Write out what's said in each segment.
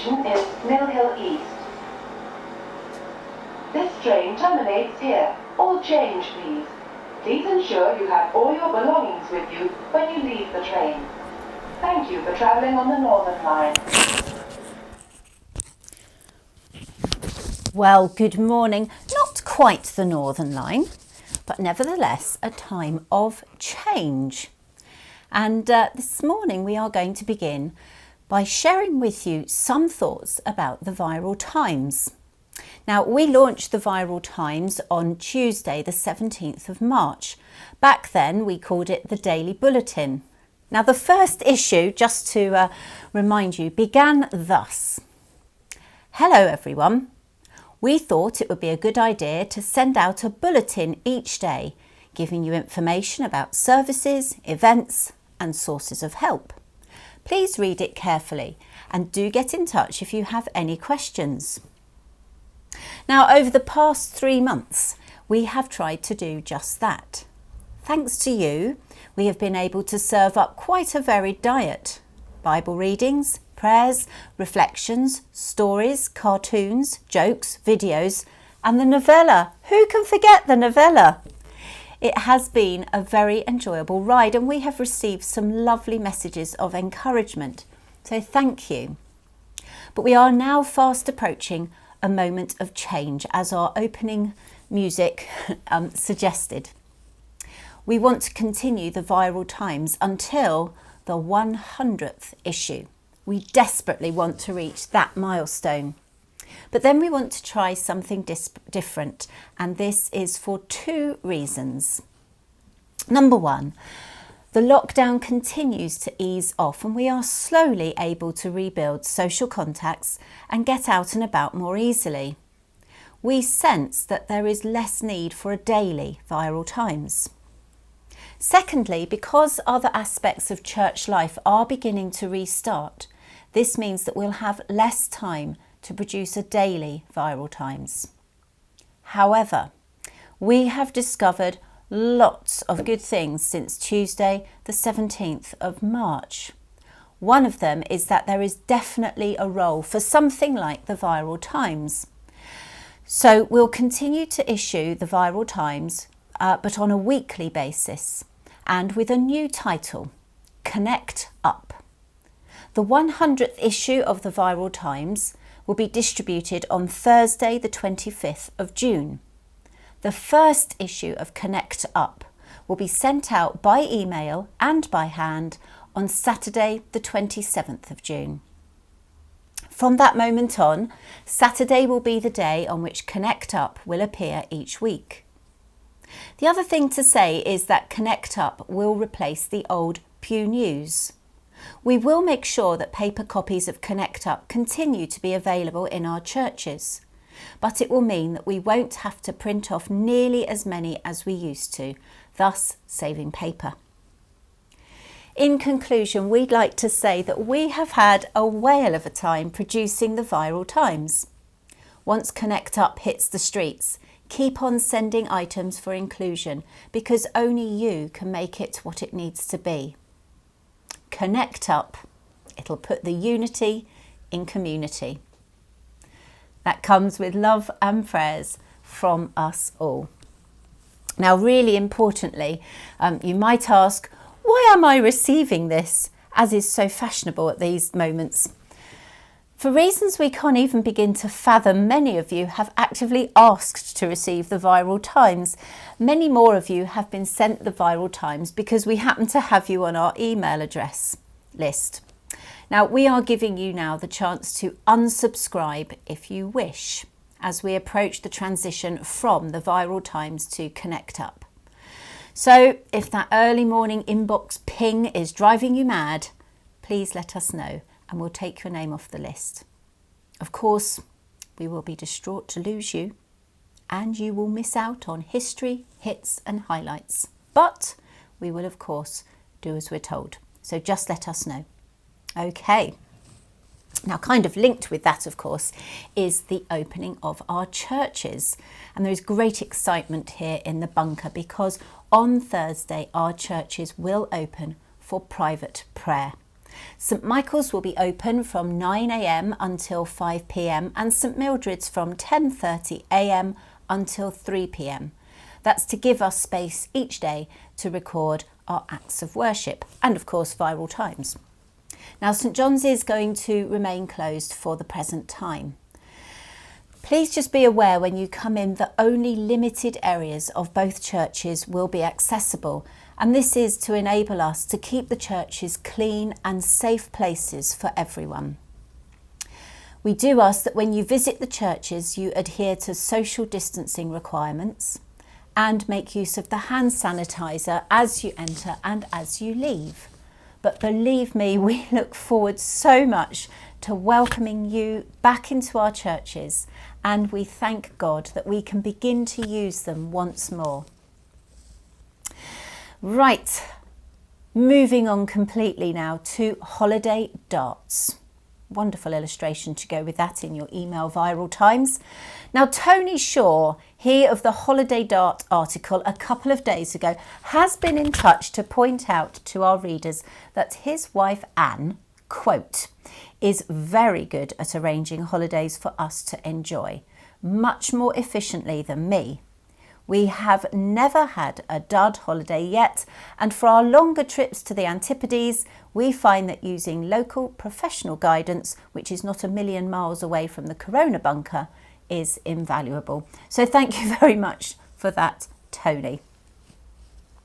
station is Mill Hill East. This train terminates here. All change, please. Please ensure you have all your belongings with you when you leave the train. Thank you for travelling on the Northern Line. Well, good morning. Not quite the Northern Line, but nevertheless a time of change. And this morning we are going to begin by sharing with you some thoughts about the Viral Times. Now, we launched the Viral Times on Tuesday, the 17th of March. Back then, we called it the Daily Bulletin. Now, the first issue, just to remind you, began thus. Hello, everyone. We thought it would be a good idea to send out a bulletin each day, giving you information about services, events, and sources of help. Please read it carefully and do get in touch if you have any questions. Now, over the past 3 months, we have tried to do just that. Thanks to you, we have been able to serve up quite a varied diet. Bible readings, prayers, reflections, stories, cartoons, jokes, videos, and the novella. Who can forget the novella? It has been a very enjoyable ride and we have received some lovely messages of encouragement. So thank you. But we are now fast approaching a moment of change, as our opening music suggested. We want to continue the Viral Times until the 100th issue. We desperately want to reach that milestone. But then we want to try something different, and this is for 2 reasons. Number 1, the lockdown continues to ease off and we are slowly able to rebuild social contacts and get out and about more easily. We sense that there is less need for a daily Viral Times. Secondly, because other aspects of church life are beginning to restart, this means that we'll have less time to produce a daily Viral Times. However, we have discovered lots of good things since Tuesday, the 17th of March. One of them is that there is definitely a role for something like the Viral Times. So we'll continue to issue the Viral Times, but on a weekly basis and with a new title, Connect Up. The 100th issue of the Viral Times will be distributed on Thursday, the 25th of June. The first issue of Connect Up will be sent out by email and by hand on Saturday, the 27th of June. From that moment on, Saturday will be the day on which Connect Up will appear each week. The other thing to say is that Connect Up will replace the old Pew News. We will make sure that paper copies of Connect Up continue to be available in our churches, but it will mean that we won't have to print off nearly as many as we used to, thus saving paper. In conclusion, we'd like to say that we have had a whale of a time producing the Viral Times. Once Connect Up hits the streets, keep on sending items for inclusion because only you can make it what it needs to be. Connect Up. It'll put the unity in community. That comes with love and prayers from us all. Now, really importantly, you might ask, why am I receiving this, as is so fashionable at these moments? For reasons we can't even begin to fathom, many of you have actively asked to receive the Viral Times. Many more of you have been sent the Viral Times because we happen to have you on our email address list. Now, we are giving you now the chance to unsubscribe if you wish, as we approach the transition from the Viral Times to Connect Up. So if that early morning inbox ping is driving you mad, please let us know and we'll take your name off the list. Of course, we will be distraught to lose you and you will miss out on history, hits and highlights. But we will, of course, do as we're told. So just let us know. Okay. Now, kind of linked with that, of course, is the opening of our churches. And there is great excitement here in the bunker because on Thursday, our churches will open for private prayer. St Michael's will be open from 9 a.m. until 5 p.m. and St Mildred's from 10:30 a.m. until 3 p.m. That's to give us space each day to record our acts of worship and, of course, Viral Times. Now, St John's is going to remain closed for the present time. Please just be aware when you come in that only limited areas of both churches will be accessible, and this is to enable us to keep the churches clean and safe places for everyone. We do ask that when you visit the churches, you adhere to social distancing requirements and make use of the hand sanitizer as you enter and as you leave. But believe me, we look forward so much to welcoming you back into our churches, and we thank God that we can begin to use them once more. Right, moving on completely now to holiday darts. Wonderful illustration to go with that in your email Viral Times. Now, Tony Shaw, he of the Holiday Dart article a couple of days ago, has been in touch to point out to our readers that his wife Anne, quote, is very good at arranging holidays for us to enjoy, much more efficiently than me. We have never had a dud holiday yet, and for our longer trips to the Antipodes, we find that using local professional guidance, which is not a million miles away from the Corona bunker, is invaluable. So thank you very much for that, Tony.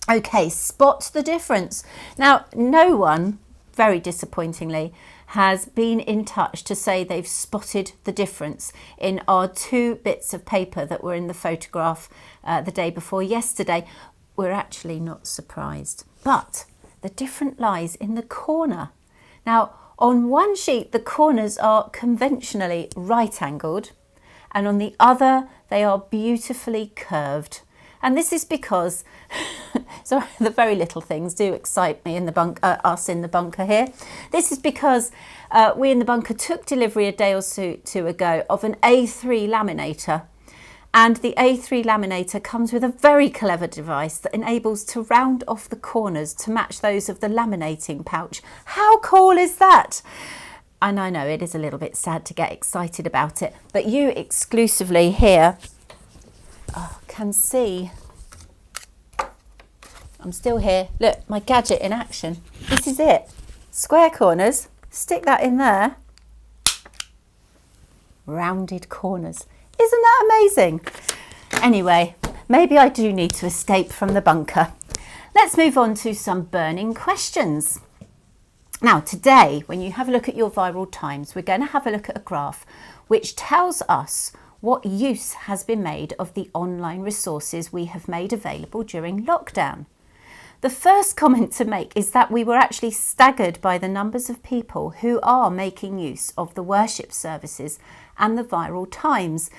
Okay, spot the difference. Now, no one, very disappointingly, has been in touch to say they've spotted the difference in our two bits of paper that were in the photograph the day before yesterday. We're actually not surprised, but the difference lies in the corner. Now, on one sheet, the corners are conventionally right-angled, and on the other, they are beautifully curved. And this is because, sorry, the very little things do excite me in the us in the bunker here. This is because we in the bunker took delivery a day or two ago of an A3 laminator. And the A3 laminator comes with a very clever device that enables to round off the corners to match those of the laminating pouch. How cool is that? And I know it is a little bit sad to get excited about it, but you exclusively here can see, I'm still here, look, my gadget in action. This is it, square corners, stick that in there, rounded corners. Isn't that amazing? Anyway, maybe I do need to escape from the bunker. Let's move on to some burning questions. Now today, when you have a look at your Viral Times, we're going to have a look at a graph which tells us what use has been made of the online resources we have made available during lockdown. The first comment to make is that we were actually staggered by the numbers of people who are making use of the worship services and the Viral Times.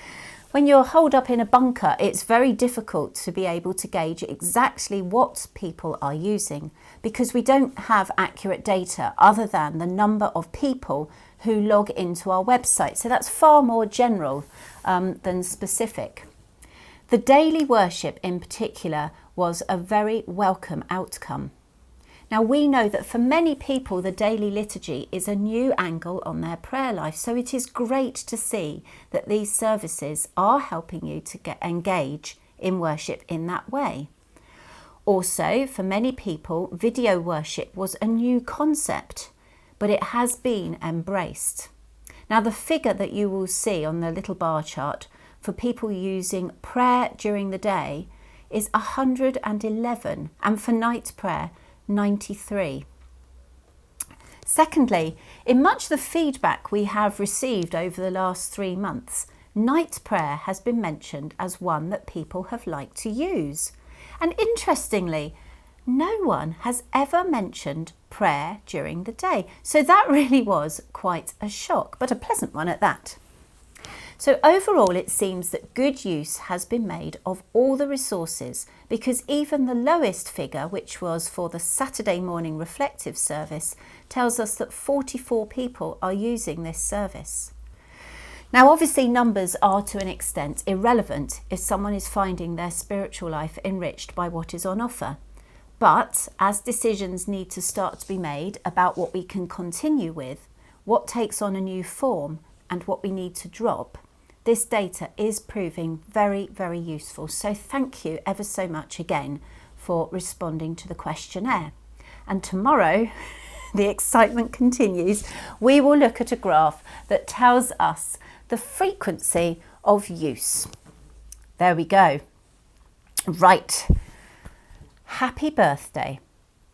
When you're holed up in a bunker, it's very difficult to be able to gauge exactly what people are using because we don't have accurate data other than the number of people who log into our website. So that's far more general than specific. The daily worship in particular was a very welcome outcome. Now we know that for many people the daily liturgy is a new angle on their prayer life, so it is great to see that these services are helping you to engage in worship in that way. Also, for many people, video worship was a new concept, but it has been embraced. Now the figure that you will see on the little bar chart for people using prayer during the day is 111, and for night prayer 93. Secondly, in much of the feedback we have received over the last 3 months, night prayer has been mentioned as one that people have liked to use. And interestingly, no one has ever mentioned prayer during the day. So that really was quite a shock, but a pleasant one at that. So overall, it seems that good use has been made of all the resources, because even the lowest figure, which was for the Saturday morning reflective service, tells us that 44 people are using this service. Now, obviously, numbers are to an extent irrelevant if someone is finding their spiritual life enriched by what is on offer. But as decisions need to start to be made about what we can continue with, what takes on a new form, and what we need to drop, this data is proving very, very useful. So thank you ever so much again for responding to the questionnaire. And tomorrow, the excitement continues. We will look at a graph that tells us the frequency of use. There we go. Right. Happy birthday.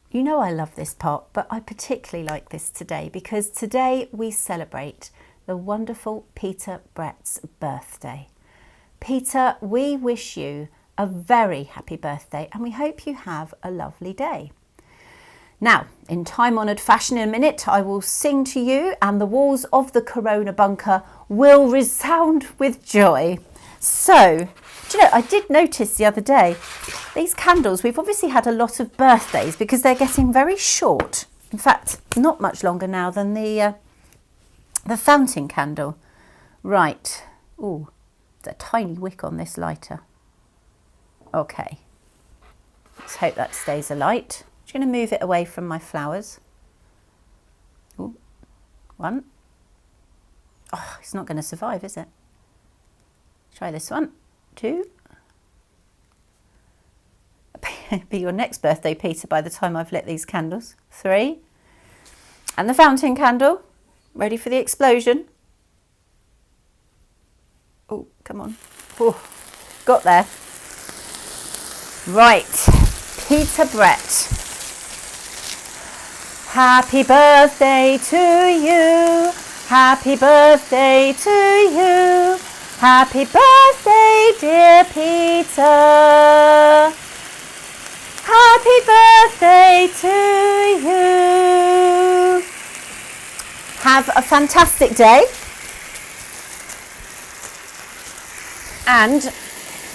You know I love this part, but I particularly like this today because today we celebrate the wonderful Peter Brett's birthday. Peter, we wish you a very happy birthday and we hope you have a lovely day. Now, in time-honoured fashion in a minute, I will sing to you and the walls of the Corona bunker will resound with joy. So, do you know, I did notice the other day, these candles, we've obviously had a lot of birthdays because they're getting very short. In fact, not much longer now than the fountain candle. Right. Ooh, there's a tiny wick on this lighter. Okay. Let's hope that stays alight. I'm just going to move it away from my flowers. Ooh, one. Oh, it's not going to survive, is it? Try this one. Two. Be your next birthday, Peter, by the time I've lit these candles. Three. And the fountain candle. Ready for the explosion? Oh, come on. Oh, got there. Right, Peter Brett. Happy birthday to you. Happy birthday to you. Happy birthday, dear Peter. Happy birthday to you. Have a fantastic day. And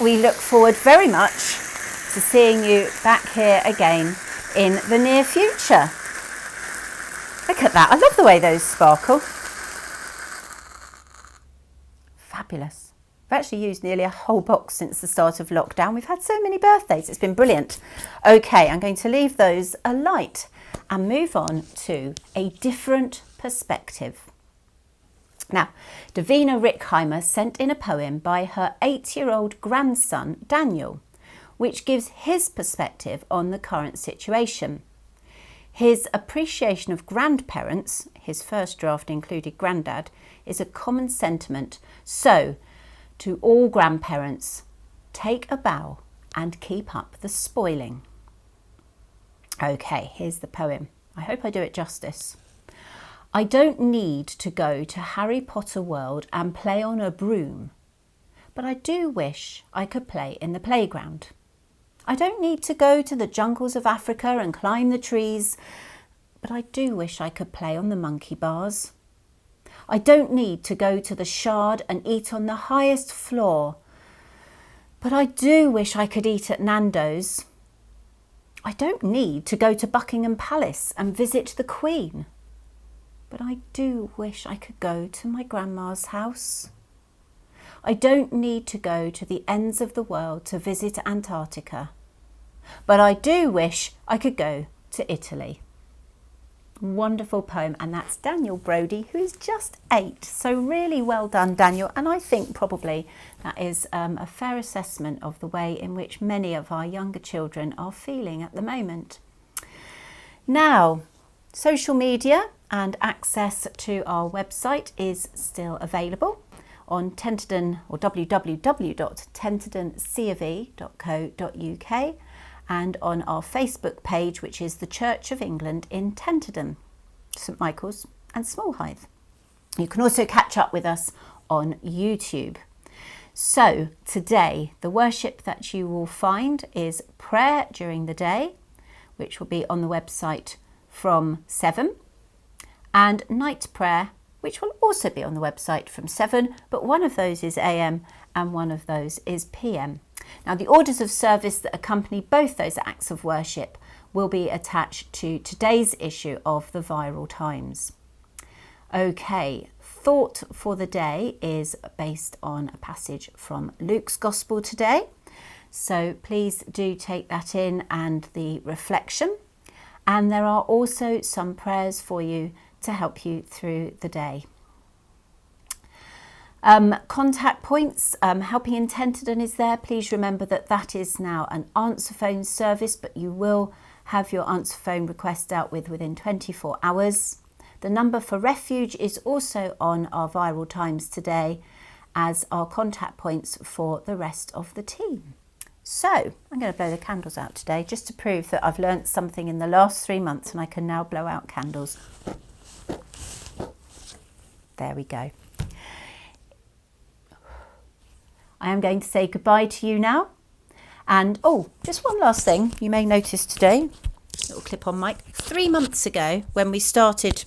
we look forward very much to seeing you back here again in the near future. Look at that. I love the way those sparkle. Fabulous. I've actually used nearly a whole box since the start of lockdown. We've had so many birthdays. It's been brilliant. Okay, I'm going to leave those alight and move on to a different perspective. Now, Davina Rickheimer sent in a poem by her 8-year-old grandson, Daniel, which gives his perspective on the current situation. His appreciation of grandparents, his first draft included granddad, is a common sentiment. So, to all grandparents, take a bow and keep up the spoiling. Okay, here's the poem. I hope I do it justice. I don't need to go to Harry Potter World and play on a broom, but I do wish I could play in the playground. I don't need to go to the jungles of Africa and climb the trees, but I do wish I could play on the monkey bars. I don't need to go to the Shard and eat on the highest floor, but I do wish I could eat at Nando's. I don't need to go to Buckingham Palace and visit the Queen, but I do wish I could go to my grandma's house. I don't need to go to the ends of the world to visit Antarctica, but I do wish I could go to Italy. Wonderful poem, and that's Daniel Brodie, who is just 8. So really well done, Daniel, and I think probably that is a fair assessment of the way in which many of our younger children are feeling at the moment. Now, social media and access to our website is still available on Tenterden or www.tenterdenceof.co.uk and on our Facebook page, which is the Church of England in Tenterden, St Michael's and Smallhithe. You can also catch up with us on YouTube. So today, the worship that you will find is prayer during the day, which will be on the website from 7, and night prayer, which will also be on the website from 7, but one of those is AM and one of those is PM. Now, the orders of service that accompany both those acts of worship will be attached to today's issue of the Viral Times. Okay, thought for the day is based on a passage from Luke's Gospel today. So please do take that in, and the reflection. And there are also some prayers for you to help you through the day. Contact points, Helping in Tenterden is there. Please remember that that is now an answer phone service, but you will have your answer phone request dealt with within 24 hours. The number for Refuge is also on our Viral Times today, as are contact points for the rest of the team. So I'm going to blow the candles out today just to prove that I've learnt something in the last 3 months and I can now blow out candles. There we go. I am going to say goodbye to you now. And just one last thing you may notice today, little clip on mic. 3 months ago, when we started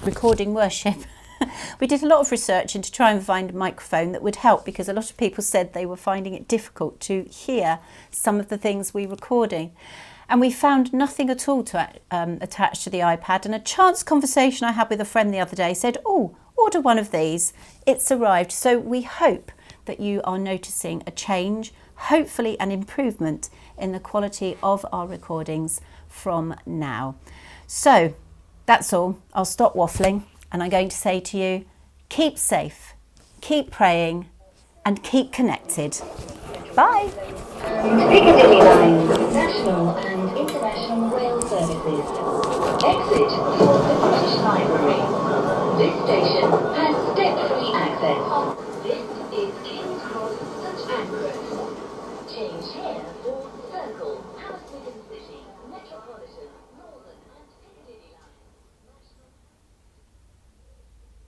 recording worship, we did a lot of research into trying to find a microphone that would help, because a lot of people said they were finding it difficult to hear some of the things we were recording. And we found nothing at all to attach to the iPad. And a chance conversation I had with a friend the other day said, order one of these. It's arrived. So we hope that you are noticing a change, hopefully an improvement in the quality of our recordings from now. So that's all. I'll stop waffling, and I'm going to say to you, keep safe, keep praying, and keep connected. Bye. Piccadilly Line, national and international rail services. Exit for the British Library. This station has step-free access. This is King's Cross, St Pancras. Change here for Circle, Hammersmith City, Metropolitan.